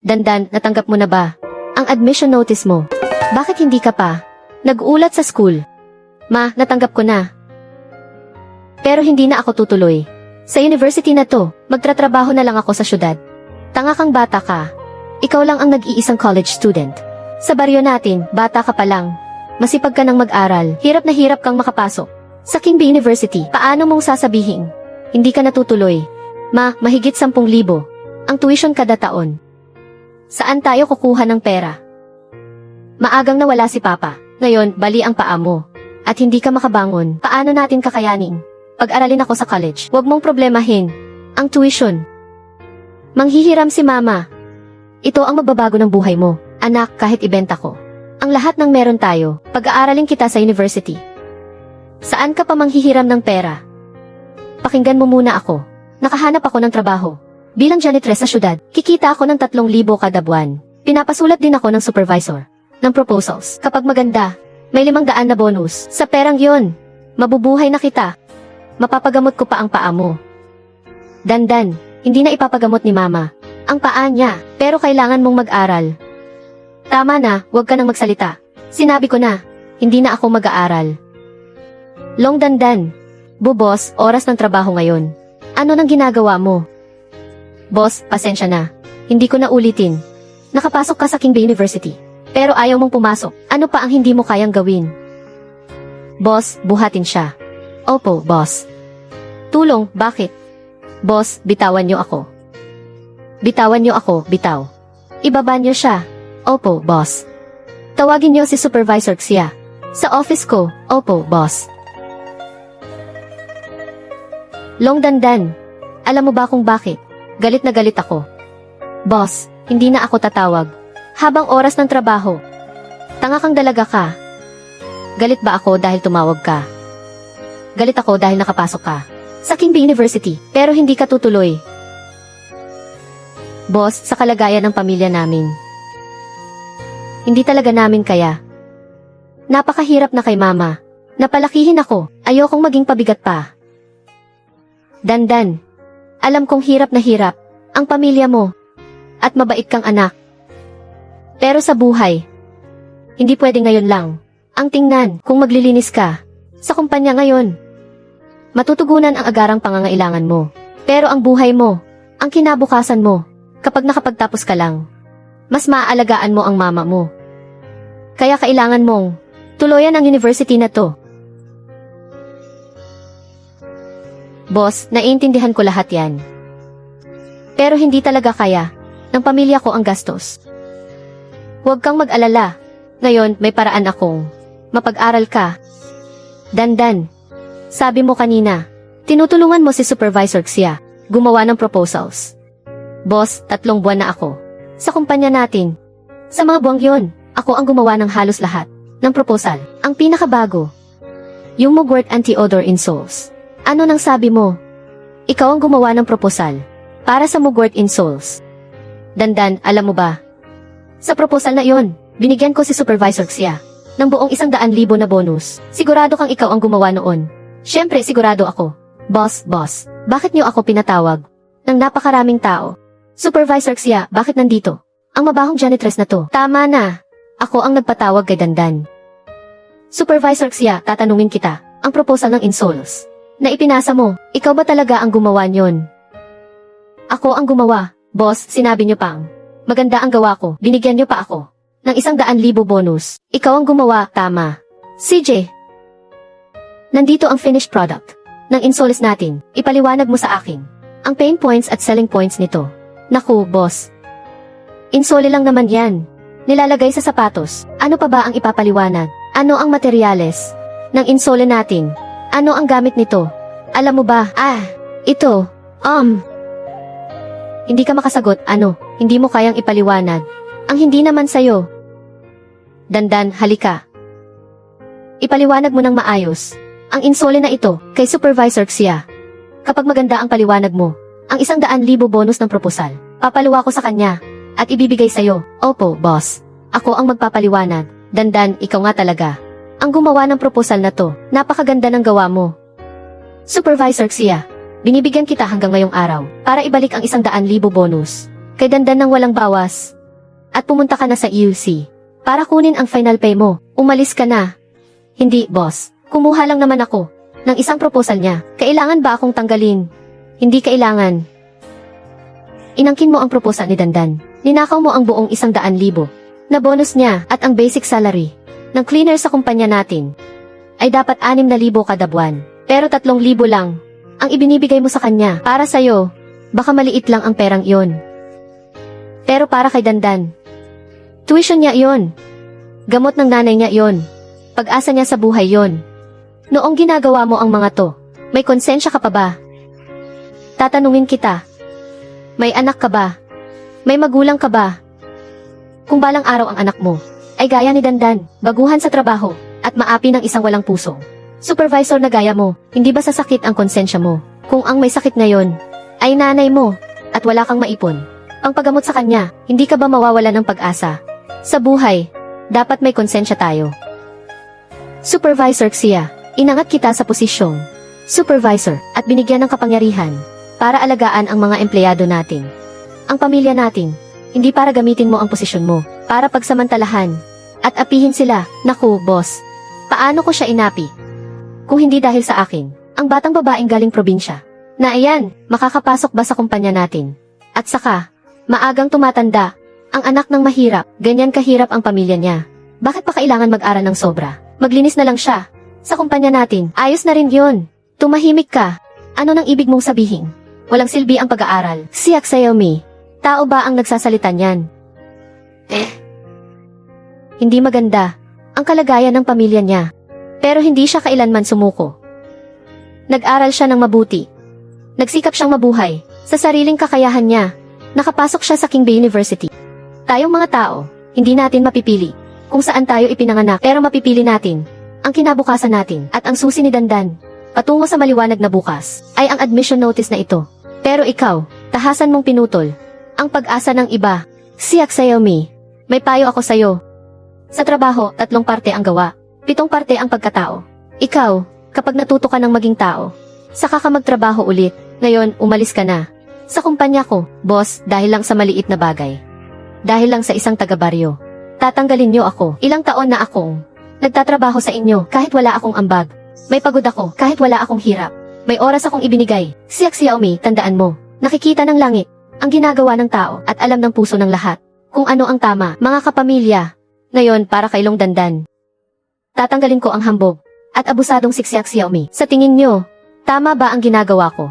Dandan, natanggap mo na ba ang admission notice mo? Bakit hindi ka pa nag-ulat sa school? Ma, natanggap ko na. Pero hindi na ako tutuloy. Sa university na to, magtratrabaho na lang ako sa syudad. Tanga kang bata ka. Ikaw lang ang nag-iisang college student. Sa baryo natin, bata ka pa lang. Masipag ka nang mag-aral, hirap na hirap kang makapasok. Sa King B University, paano mong sasabihin? Hindi ka natutuloy. Ma, mahigit 10,000 ang tuition kada taon. Saan tayo kukuha ng pera? Maagang nawala si Papa. Ngayon, bali ang paa mo. At hindi ka makabangon, paano natin kakayanin? Pag-aralin ako sa college, huwag mong problemahin ang tuition. Manghihiram si Mama. Ito ang magbabago ng buhay mo, anak, kahit ibenta ko ang lahat ng meron tayo, pag-aaralin kita sa university. Saan ka pa manghihiram ng pera? Pakinggan mo muna ako. Nakahanap ako ng trabaho. Bilang janitress sa syudad, kikita ako ng 3,000 kada buwan. Pinapasulat din ako ng supervisor ng proposals. Kapag maganda, may 500 na bonus. Sa perang yon, mabubuhay na kita. Mapapagamot ko pa ang paa mo. Dandan, hindi na ipapagamot ni Mama ang paa niya, pero kailangan mong mag-aral. Tama na, huwag ka nang magsalita. Sinabi ko na, hindi na ako mag-aaral. Long Dandan. Boss, oras ng trabaho ngayon. Ano nang ginagawa mo? Boss, pasensya na. Hindi ko na ulitin. Nakapasok ka sa King B University, pero ayaw mong pumasok. Ano pa ang hindi mo kayang gawin? Boss, buhatin siya. Opo, boss. Tulong, bakit? Boss, bitawan niyo ako. Bitawan niyo ako, bitaw. Ibaba niyo siya. Opo, boss. Tawagin niyo si Supervisor Xia. Sa office ko, opo, boss. Long Dandan, alam mo ba kung bakit? Galit na galit ako. Boss, hindi na ako tatawag. Habang oras ng trabaho. Tanga kang dalaga ka. Galit ba ako dahil tumawag ka? Galit ako dahil nakapasok ka sa King B University, pero hindi ka tutuloy. Boss, sa kalagayan ng pamilya namin, hindi talaga namin kaya. Napakahirap na kay Mama. Napalakihin ako, ayokong maging pabigat pa. Dandan, alam kong hirap na hirap ang pamilya mo at mabait kang anak. Pero sa buhay, hindi pwede ngayon lang ang tingnan kung maglilinis ka sa kumpanya ngayon. Matutugunan ang agarang pangangailangan mo. Pero ang buhay mo, ang kinabukasan mo, kapag nakapagtapos ka lang, mas maaalagaan mo ang mama mo. Kaya kailangan mong tuluyan ang university na to. Boss, naiintindihan ko lahat yan. Pero hindi talaga kaya ng pamilya ko ang gastos. Huwag kang mag-alala. Ngayon, may paraan akong mapag-aral ka. Dandan, sabi mo kanina, tinutulungan mo si Supervisor Xia gumawa ng proposals. Boss, 3 buwan na ako sa kumpanya natin. Sa mga buwang yun, ako ang gumawa ng halos lahat ng proposal. Ang pinakabago, yung Mugwort Anti-Odor Insoles. Ano nang sabi mo? Ikaw ang gumawa ng proposal para sa Mugwort Insoles. Dandan, alam mo ba? Sa proposal na yon, binigyan ko si Supervisor Xia ng buong 100,000 na bonus. Sigurado kang ikaw ang gumawa noon. Siyempre, sigurado ako. Boss, bakit niyo ako pinatawag ng napakaraming tao? Supervisor Xia, bakit nandito ang mabahong janitress na to? Tama na. Ako ang nagpatawag kay Dandan. Supervisor Xia, tatanungin kita, ang proposal ng Insoles na ipinasa mo, ikaw ba talaga ang gumawa niyon? Ako ang gumawa. Boss, sinabi niyo pang maganda ang gawa ko, binigyan niyo pa ako ng 100,000 bonus. Ikaw ang gumawa, tama. CJ, nandito ang finished product ng Insoles natin. Ipaliwanag mo sa akin ang pain points at selling points nito. Naku, boss. Insole lang naman yan. Nilalagay sa sapatos. Ano pa ba ang ipapaliwanag? Ano ang materyales ng insole natin? Ano ang gamit nito? Alam mo ba? Ito. Hindi ka makasagot. Ano? Hindi mo kayang ipaliwanag. Ang hindi naman sayo. Dandan, halika. Ipaliwanag mo ng maayos ang insole na ito kay Supervisor Xia. Kapag maganda ang paliwanag mo, ang 100,000 bonus ng proposal, papaluwa ko sa kanya at ibibigay sa'yo. Opo, boss. Ako ang magpapaliwanag. Dandan, ikaw nga talaga ang gumawa ng proposal na to. Napakaganda ng gawa mo. Supervisor Xia, binibigyan kita hanggang ngayong araw para ibalik ang 100,000 bonus kay Dandan ng walang bawas at pumunta ka na sa EUC para kunin ang final pay mo. Umalis ka na. Hindi, boss. Kumuha lang naman ako ng isang proposal niya. Kailangan ba akong tanggalin? Hindi kailangan. Inangkin mo ang proposal ni Dandan. Ninakaw mo ang buong 100,000 na bonus niya at ang basic salary ng cleaner sa kumpanya natin ay dapat 6,000 kada buwan. Pero 3,000 lang ang ibinibigay mo sa kanya. Para sa'yo, baka maliit lang ang perang iyon. Pero para kay Dandan, tuition niya iyon. Gamot ng nanay niya iyon. Pag-asa niya sa buhay iyon. Noong ginagawa mo ang mga to, may konsensya ka pa ba? Tatanungin kita. May anak ka ba? May magulang ka ba? Kung balang araw ang anak mo ay gaya ni Dandan, baguhan sa trabaho, at maapi ng isang walang puso. Supervisor na gaya mo, hindi ba sasakit ang konsensya mo? Kung ang may sakit ngayon ay nanay mo at wala kang maipon ang paggamot sa kanya, hindi ka ba mawawala ng pag-asa? Sa buhay, dapat may konsensya tayo. Supervisor Xia, inangat kita sa posisyong supervisor at binigyan ng kapangyarihan para alagaan ang mga empleyado natin. Ang pamilya natin, hindi para gamitin mo ang posisyon mo, para pagsamantalahan at apihin sila. Naku, boss, paano ko siya inapi? Kung hindi dahil sa akin, ang batang babaeng galing probinsya, na ayan, makakapasok ba sa kumpanya natin? At saka, maagang tumatanda, ang anak ng mahirap, ganyan kahirap ang pamilya niya. Bakit pa kailangan mag-aral ng sobra? Maglinis na lang siya. Sa kumpanya natin, ayos na rin yun. Tumahimik ka. Ano nang ibig mong sabihin? Walang silbi ang pag-aaral. Si Xiaomi, tao ba ang nagsasalita niyan? Hindi maganda ang kalagayan ng pamilya niya. Pero hindi siya kailanman sumuko. Nag-aral siya ng mabuti. Nagsikap siyang mabuhay sa sariling kakayahan niya. Nakapasok siya sa King Bay University. Tayong mga tao, hindi natin mapipili kung saan tayo ipinanganak, pero mapipili natin ang kinabukasan natin. At ang susi ni Dandan patungo sa maliwanag na bukas ay ang admission notice na ito. Pero ikaw, tahasan mong pinutol ang pag-asa ng iba. Si Xiaomi, may payo ako sa'yo. Sa trabaho, 3 parte ang gawa, 7 parte ang pagkatao. Ikaw, kapag natuto ka ng maging tao, saka ka magtrabaho ulit. Ngayon, umalis ka na sa kumpanya ko, boss, dahil lang sa maliit na bagay. Dahil lang sa isang taga-baryo. Tatanggalin niyo ako. Ilang taon na akong nagtatrabaho sa inyo kahit wala akong ambag. May pagod ako kahit wala akong hirap. May oras akong ibinigay. Si Xiaomi, tandaan mo, nakikita ng langit ang ginagawa ng tao at alam ng puso ng lahat kung ano ang tama. Mga kapamilya, ngayon para kay Long Dandan, tatanggalin ko ang hambog at abusadong si Xiaomi. Sa tingin niyo, tama ba ang ginagawa ko?